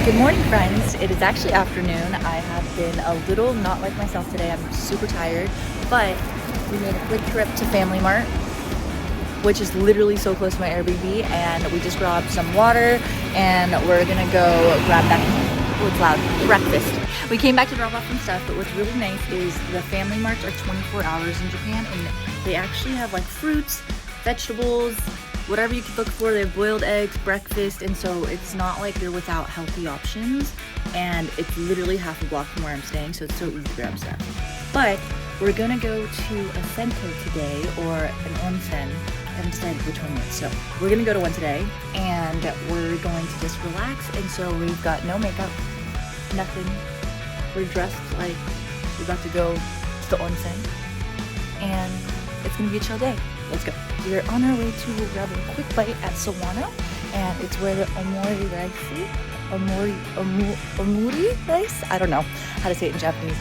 Good morning, friends. It is actually afternoon. I have been a little not like myself today. I'm super tired, but we made a quick trip to Family Mart, which is literally so close to my Airbnb, and we just grabbed some water and we're gonna go grab that, oh, it's loud, breakfast. We came back to drop off some stuff, but what's really nice is the Family Marts are 24 hours in Japan, and they actually have like fruits, vegetables, whatever you could look for. They have boiled eggs, breakfast, and so it's not like you're without healthy options, and it's literally half a block from where I'm staying, so it's so easy to grab stuff. But we're gonna go to a center today, or an onsen. I haven't decided which one yet, so we're gonna go to one today, and we're going to just relax. And so we've got no makeup, nothing. We're dressed like we're about to go to the onsen, and it's gonna be a chill day. Let's go. We're on our way to grab a quick bite at Sawano, and it's where the omuri rice? I don't know how to say it in Japanese,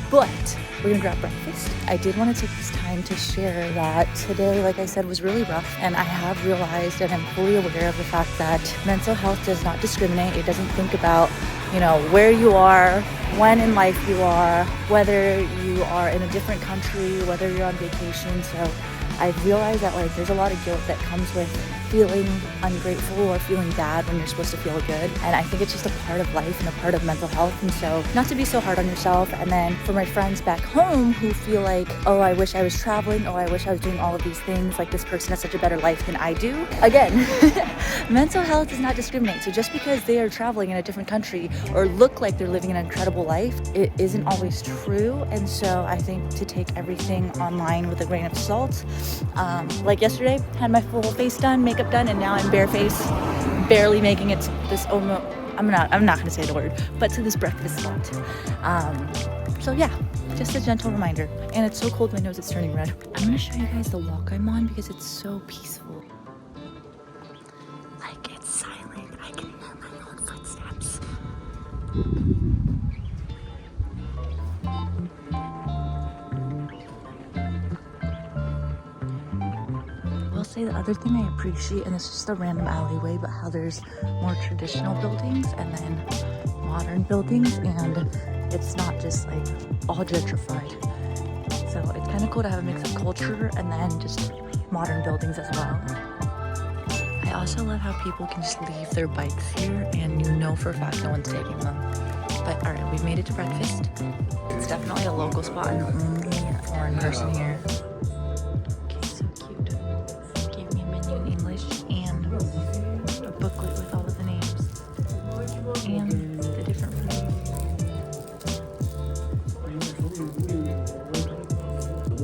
but we're gonna grab breakfast. I did want to take this time to share that today, like I said, was really rough, and I have realized and I'm fully aware of the fact that mental health does not discriminate. It doesn't think about, you know, where you are, when in life you are, whether you are in a different country, whether you're on vacation. So I've realized that like there's a lot of guilt that comes with feeling ungrateful or feeling bad when you're supposed to feel good, and I think it's just a part of life and a part of mental health. And so not to be so hard on yourself. And then for my friends back home who feel like, oh, I wish I was traveling, oh, I wish I was doing all of these things, like this person has such a better life than I do. Again, mental health does not discriminate. So just because they are traveling in a different country or look like they're living an incredible life, it isn't always true. And so I think to take everything online with a grain of salt. Like yesterday, had my full face done, makeup done, and now I'm barefaced, barely making it to this I'm not gonna say the word, but to this breakfast spot. So yeah, just a gentle reminder. And it's so cold, my nose is turning red. I'm gonna show you guys the walk I'm on because it's so peaceful. Like, it's silent. I can hear my own footsteps. Say the other thing I appreciate, and it's just a random alleyway, but how there's more traditional buildings and then modern buildings, and it's not just like all gentrified. So it's kind of cool to have a mix of culture and then just modern buildings as well. I also love how people can just leave their bikes here and you know for a fact no one's taking them. But alright, we've made it to breakfast. It's definitely a local spot and only a foreign person here. Booklet with all of the names and the different food.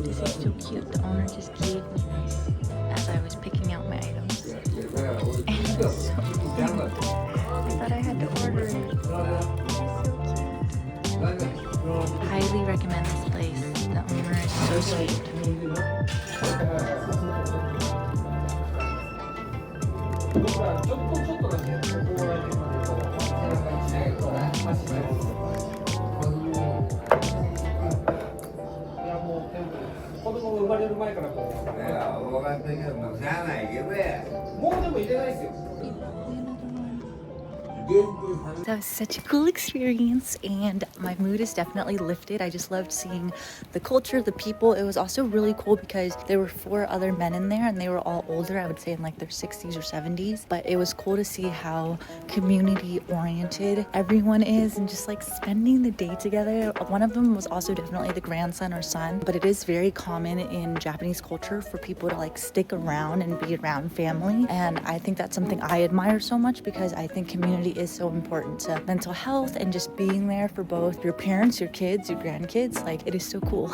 This is so cute. The owner just gave me this as I was picking out my items. And it's so cute. I thought I had to order it. It's so cute. Highly recommend this place. The owner is so sweet. That was such a cool experience, and my mood is definitely lifted. I just loved seeing the culture, the people. It was also really cool because there were 4 other men in there, and they were all older, I would say in like their 60s or 70s. But it was cool to see how community oriented everyone is and just like spending the day together. One of them was also definitely the grandson or son, but it is very common in Japanese culture for people to like stick around and be around family. And I think that's something I admire so much because I think community is so important to mental health and just being there for both your parents, your kids, your grandkids. Like, it is so cool.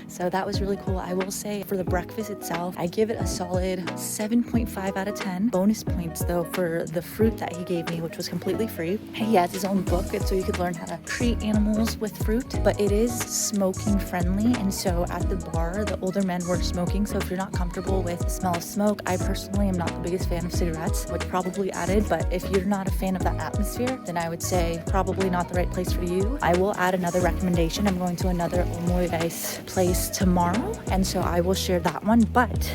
So that was really cool. I will say for the breakfast itself, I give it a solid 7.5 out of 10. Bonus points though for the fruit that he gave me, which was completely free. He has his own book, so you could learn how to treat animals with fruit, but it is smoking friendly. And so at the bar, the older men were smoking. So if you're not comfortable with the smell of smoke, I personally am not the biggest fan of cigarettes, which probably added, but if you're not a fan of that atmosphere, then I would say probably not the right place for you. I will add another recommendation. I'm going to another omurice place tomorrow, and so I will share that one. But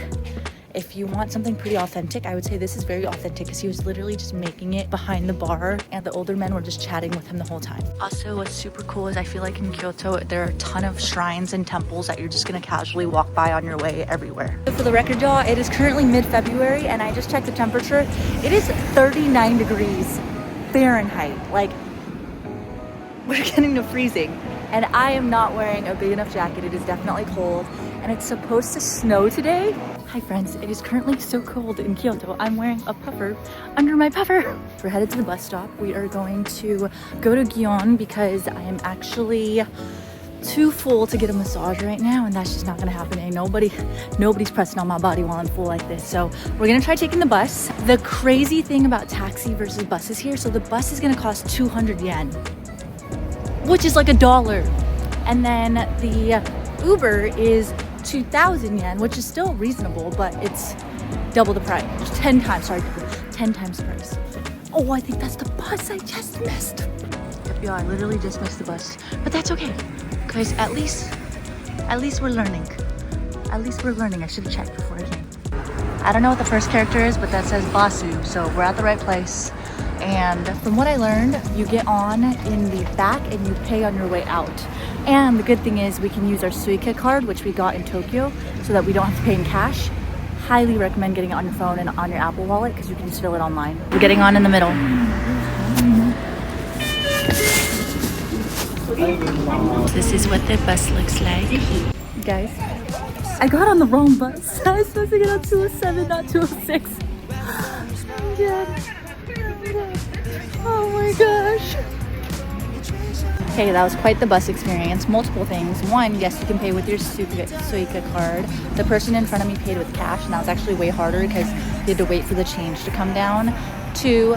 If you want something pretty authentic, I would say this is very authentic because he was literally just making it behind the bar and the older men were just chatting with him the whole time. Also, what's super cool is I feel like in Kyoto, there are a ton of shrines and temples that you're just gonna casually walk by on your way everywhere. So for the record, y'all, it is currently mid-February and I just checked the temperature. It is 39 degrees Fahrenheit. Like, we're getting to freezing. And I am not wearing a big enough jacket. It is definitely cold and it's supposed to snow today. Hi friends, it is currently so cold in Kyoto. I'm wearing a puffer under my puffer. We're headed to the bus stop. We are going to go to Gion because I am actually too full to get a massage right now and that's just not gonna happen. Ain't nobody's pressing on my body while I'm full like this. So we're gonna try taking the bus. The crazy thing about taxi versus buses here, so the bus is gonna cost 200 yen, which is like $1. And then the Uber is 2,000 yen, which is still reasonable, but it's double the price. 10 times the price. Oh, I think that's the bus I just missed. Yep, yeah, I literally just missed the bus, but that's okay. Guys, at least we're learning. At least we're learning. I should have checked before I came. I don't know what the first character is, but that says Basu, so we're at the right place. And from what I learned, you get on in the back and you pay on your way out. And the good thing is we can use our Suica card, which we got in Tokyo, so that we don't have to pay in cash. Highly recommend getting it on your phone and on your Apple Wallet because you can just fill it online. We're getting on in the middle. This is what the bus looks like. Guys, I got on the wrong bus. I was supposed to get on 207, not 206. I'm dead. Oh my gosh. Okay, that was quite the bus experience. Multiple things. One, yes, you can pay with your Suica card. The person in front of me paid with cash, and that was actually way harder because you had to wait for the change to come down. Two,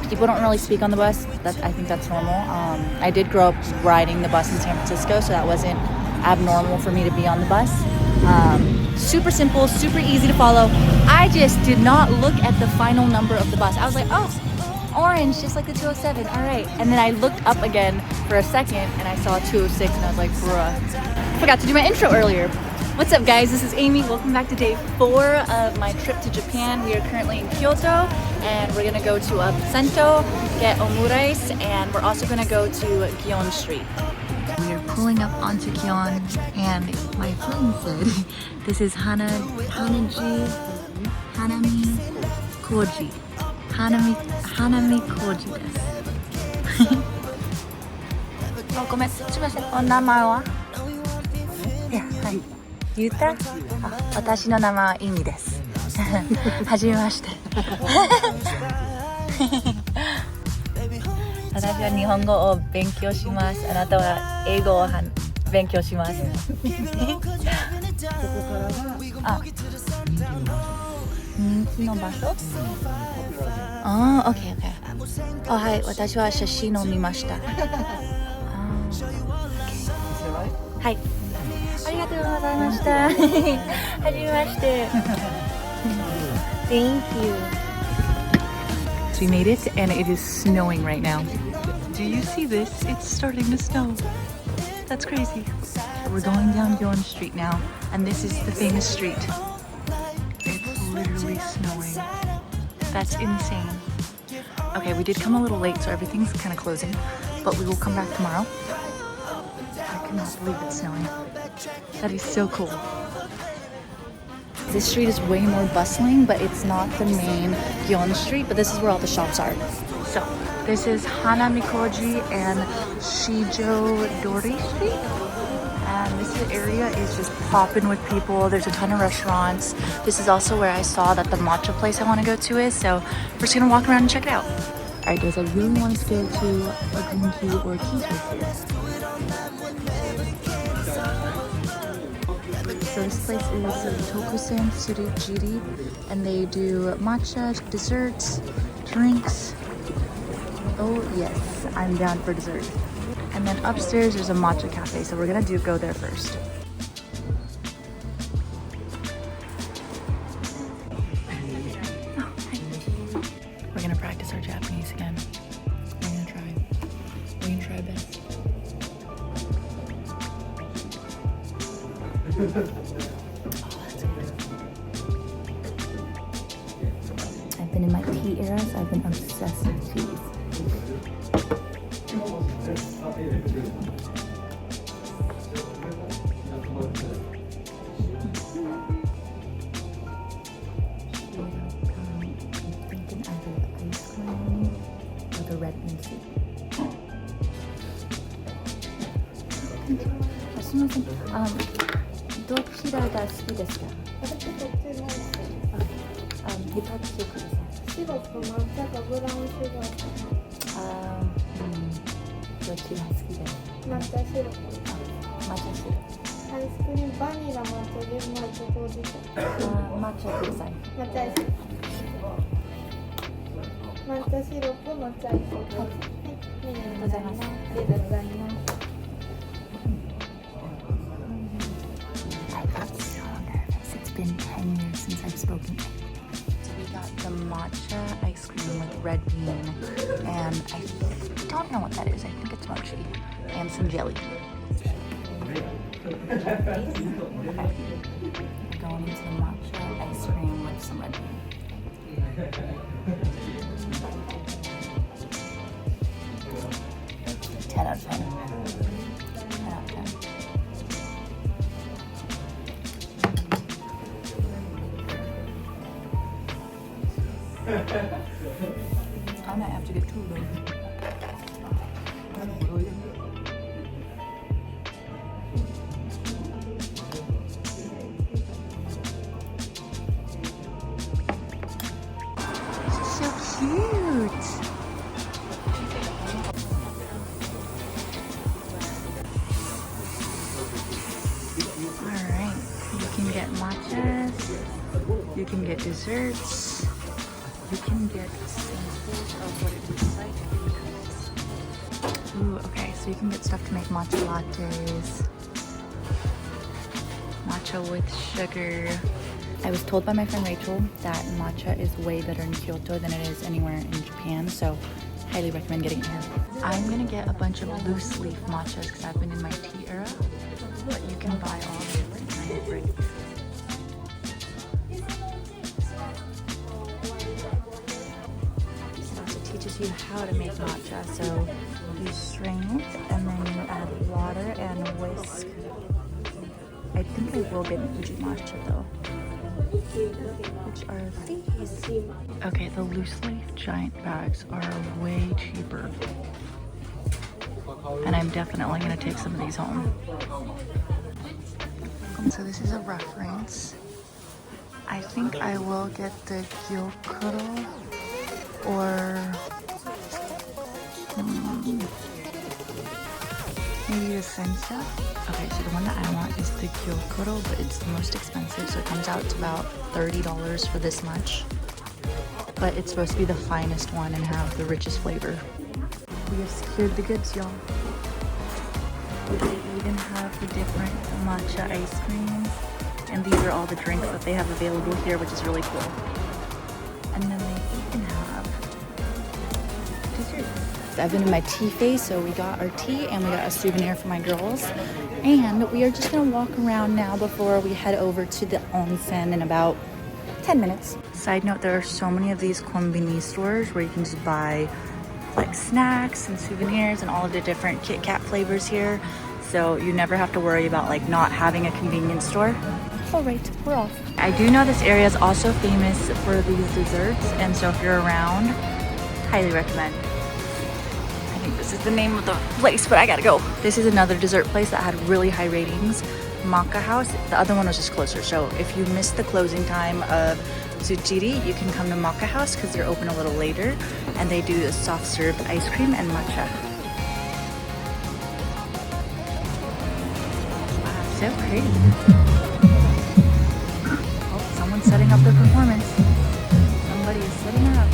people don't really speak on the bus. I think that's normal. I did grow up riding the bus in San Francisco, so that wasn't abnormal for me to be on the bus. Super simple, super easy to follow. I just did not look at the final number of the bus. I was like, oh, orange, just like the 207, all right. And then I looked up again for a second and I saw 206 and I was like, bruh. I forgot to do my intro earlier. What's up guys, this is Amy. Welcome back to day 4 of my trip to Japan. We are currently in Kyoto and we're gonna go to a Sento, get omurice, and we're also gonna go to Gion Street. We are pulling up onto Gion and my friend said, this is Hanami Koji. Hanami Koji desu. ごめん、すみません。お名前は？いや、はい。言った？あ、私の名前はイミです。はじめまして。私は日本語を勉強します。あなたは英語を勉強します。あ、人気の場所？ああ、OK、OK。あ、はい、私は写真を見ました。はい、ありがとうございました。はじめまして。Thank you. So we made it and it is snowing right now. Do you see this? It's starting to snow. That's crazy. We're going down Gion Street now and this is the famous street. It's literally snowing. That's insane. Okay, we did come a little late so everything's kind of closing, but we will come back tomorrow. I cannot believe it's snowing. That is so cool. This street is way more bustling, but it's not the main Gion Street, but this is where all the shops are. So, this is Hanami-Koji and Shijodori Street. And this area is just popping with people. There's a ton of restaurants. This is also where I saw that the matcha place I want to go to is, so we're just gonna walk around and check it out. Alright guys, I really wanted to go to a green tea or a tea place here. So this place is Tokusen Tsujiri, and they do matcha, desserts, drinks. Oh yes, I'm down for dessert. And then upstairs there's a matcha cafe, so we're gonna go there first. Oh, hi. We're gonna practice our Japanese again. We're gonna try best. Oh, that's good. in my tea era, so I've been obsessed with teas. I'm thinking either the ice cream or the red bean soup. すみません。どちらが好きですか？私こっちの2つください。シロップ、抹茶かブラウンシュガーかどっちが好きですか？抹茶シロップ。抹茶シロッアイスクリーム、バニラ、抹茶、玄米、チョコレート。抹茶ください。抹茶アイス。抹茶シロップ、抹茶アイス。はい。ありがとうございます。ありがとうございます。It's been 10 years since I've spoken. So we got the matcha ice cream with red bean, and I don't know what that is. I think it's mochi, and some jelly. Okay. Going into the matcha ice cream with some red bean. 10 out of 10. 10 out of 10. I might have to get two of them. So cute. Alright, you can get matchas, you can get desserts. You can get samples of what it looks like. Ooh, okay, so you can get stuff to make matcha lattes. Matcha with sugar. I was told by my friend Rachel that matcha is way better in Kyoto than it is anywhere in Japan, so highly recommend getting it here. I'm gonna get a bunch of loose leaf matchas because I've been in my tea era, but you can buy all the different kinds of bread. Teaches you how to make matcha. So you strain it and then you add water and whisk. I think I will get Fuji matcha though. Which are these? Okay, the loose leaf giant bags are way cheaper. And I'm definitely gonna take some of these home. So this is a reference. I think I will get the gyokuro or maybe the sencha. Okay, so the one that I want is the gyokuro, but it's the most expensive, so it comes out to about $30 for this much. But it's supposed to be the finest one and have the richest flavor. We have secured the goods, y'all. They even have the different matcha ice creams, and these are all the drinks that they have available here, which is really cool. And then they even have dessert. I've been in my tea phase, so we got our tea and we got a souvenir for my girls. And we are just gonna walk around now before we head over to the onsen in about 10 minutes. Side note, there are so many of these konbini stores where you can just buy like snacks and souvenirs and all of the different Kit Kat flavors here. So you never have to worry about like not having a convenience store. All right, we're off. I do know this area is also famous for these desserts, and so if you're around, highly recommend. I think this is the name of the place, but I gotta go. This is another dessert place that had really high ratings, Matcha House. The other one was just closer, so if you missed the closing time of Tsujiri, you can come to Matcha House because they're open a little later, and they do a soft served ice cream and matcha. Wow, so pretty. Someone's setting up their performance. Somebody is setting up.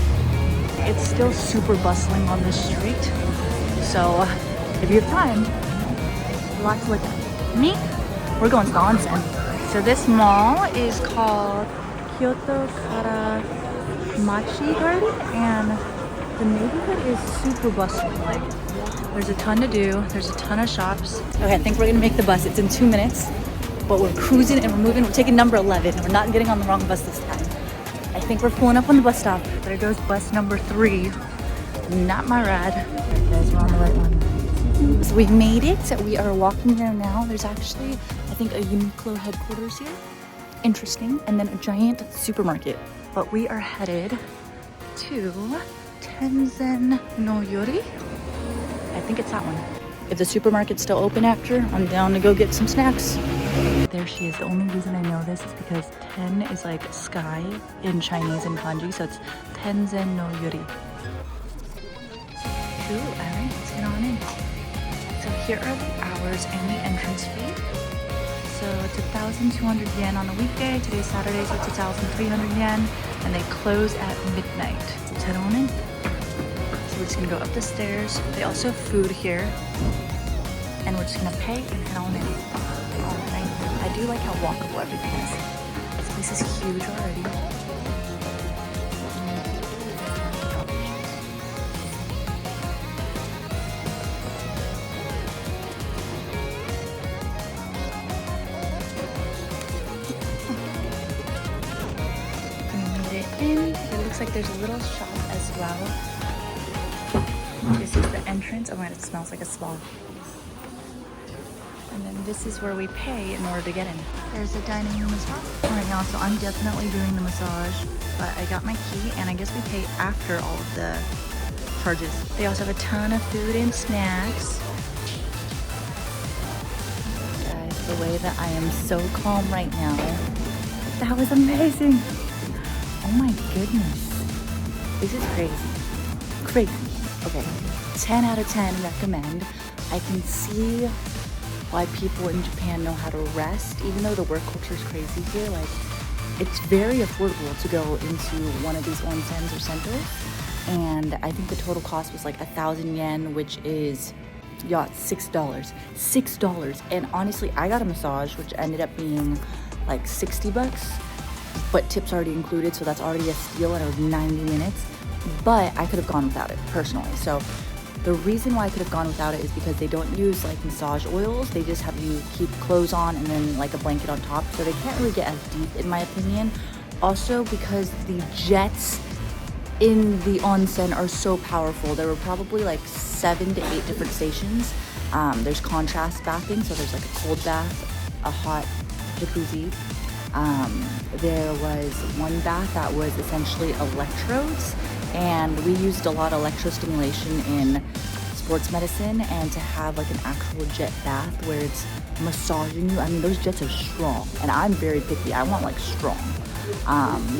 It's still super bustling on this street, so if you have time, a lot to look at. Me? We're going to the onsen. So this mall is called Kyoto Machi Garden, and the neighborhood is super bustling. Like, there's a ton to do. There's a ton of shops. Okay, I think we're gonna make the bus. It's in 2 minutes. But we're cruising and we're moving. We're taking number 11. We're not getting on the wrong bus this time. I think we're pulling up on the bus stop. There goes bus number 3. Not my ride. Guys, we're on the right one. So we made it. We are walking there now. There's actually, I think, a Uniqlo headquarters here. Interesting. And then a giant supermarket. But we are headed to Tenzan no Yori. I think it's that one. If the supermarket's still open after, I'm down to go get some snacks. There she is. The only reason I know this is because Ten is like sky in Chinese and kanji, so it's Tenzan no Yori. Ooh, alright, let's get on in. So here are the hours and the entrance fee. So it's 1,200 yen on a weekday. Today's Saturday, so it's 1,300 yen. And they close at midnight. So let's head on in. So we're just gonna go up the stairs. They also have food here. And we're just gonna pay and head on in. Alright. I do like how walkable everything is. This place is huge already. It looks like there's a little shop as well. This is the entrance. Oh my god, it smells like a spa. And then this is where we pay in order to get in. There's a dining room as well. Alright y'all, so I'm definitely doing the massage, but I got my key and I guess we pay after all of the charges. They also have a ton of food and snacks. Guys, the way that I am so calm right now. That was amazing. Oh my goodness. This is crazy. Crazy. Okay. 10 out of 10 recommend. I can see why people in Japan know how to rest, even though the work culture is crazy here. Like, it's very affordable to go into one of these onsens or centers. And I think the total cost was like 1,000 yen, which is, yeah, $6. $6. And honestly, I got a massage, which ended up being like 60 bucks. But tips already included, so that's already a steal, and it was 90 minutes. But I could have gone without it, personally. So the reason why I could have gone without it is because they don't use like massage oils. They just have you keep clothes on and then like a blanket on top. So they can't really get as deep, in my opinion. Also because the jets in the onsen are so powerful. There were probably like 7 to 8 different stations. There's contrast bathing, so there's like a cold bath, a hot jacuzzi. There was one bath that was essentially electrodes, and we used a lot of electrostimulation in sports medicine, and to have like an actual jet bath where it's massaging you. I mean, those jets are strong, and I'm very picky. I want like strong.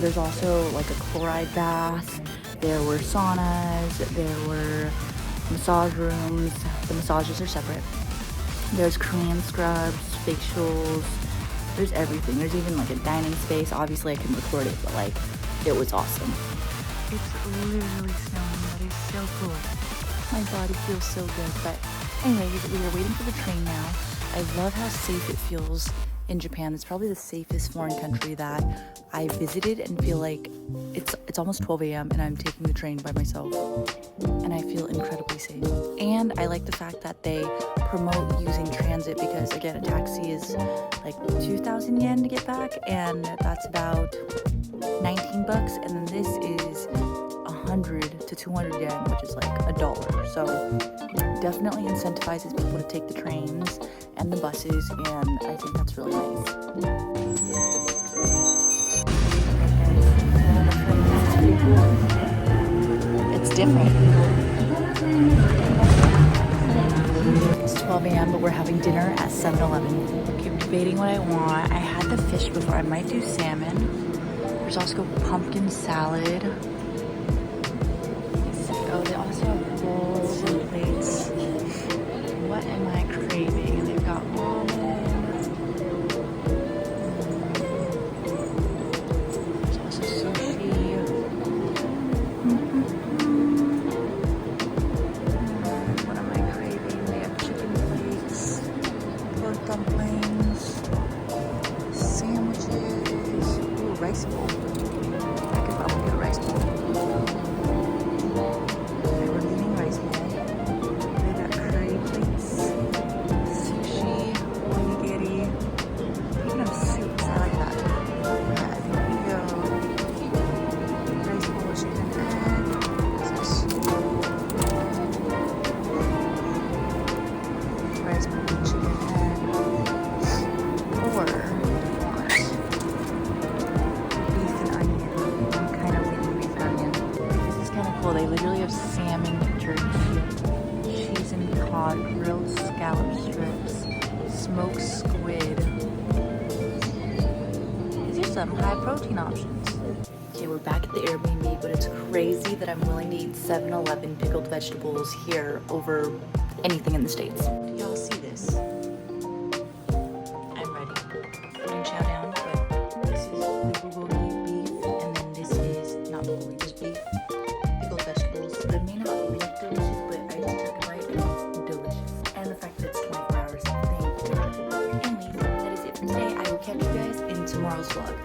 There's also like a chloride bath. There were saunas. There were massage rooms. The massages are separate. There's Korean scrubs, facials. There's everything. There's even like a dining space. Obviously I couldn't record it, but like, it was awesome. It's literally snowing, but it's so cool. My body feels so good. But anyways, we are waiting for the train now. I love how safe it feels in Japan. It's probably the safest foreign country that I visited, and feel like it's almost 12 a.m. and I'm taking the train by myself, and I feel incredibly safe. And I like the fact that they promote using transit, because again, a taxi is like 2,000 yen to get back, and that's about 19 bucks, and then this is 100 to 200 yen, which is like $1. So definitely incentivizes people to take the trains and the buses, and I think that's really nice. It's different. It's 12 a.m. but we're having dinner at 7-Eleven. Okay, I'm debating what I want. I had the fish before. I might do salmon. There's also pumpkin salad. Oh, they also have bowls and plates. What am I craving? And they've got ramen. There's also sushi. What am I craving? They have chicken plates, pork dumplings, sandwiches. Ooh, rice bowl. I could probably get a rice bowl. have salmon jerky, cheese and cod, grilled scallop strips, smoked squid. These are some high protein options. Okay, we're back at the Airbnb, but it's crazy that I'm willing to eat 7-Eleven pickled vegetables here over anything in the States. Do y'all see this? I'm ready. I'm gonna chow down, but this is the bulgogi beef, and then this is not bulgogi, just beef, pickled vegetables. They may not look delicious, but I just took a bite and it's delicious. And the fact that it's 24 hours, thank you. Anyways, that is it for today. I will catch you guys in tomorrow's vlog.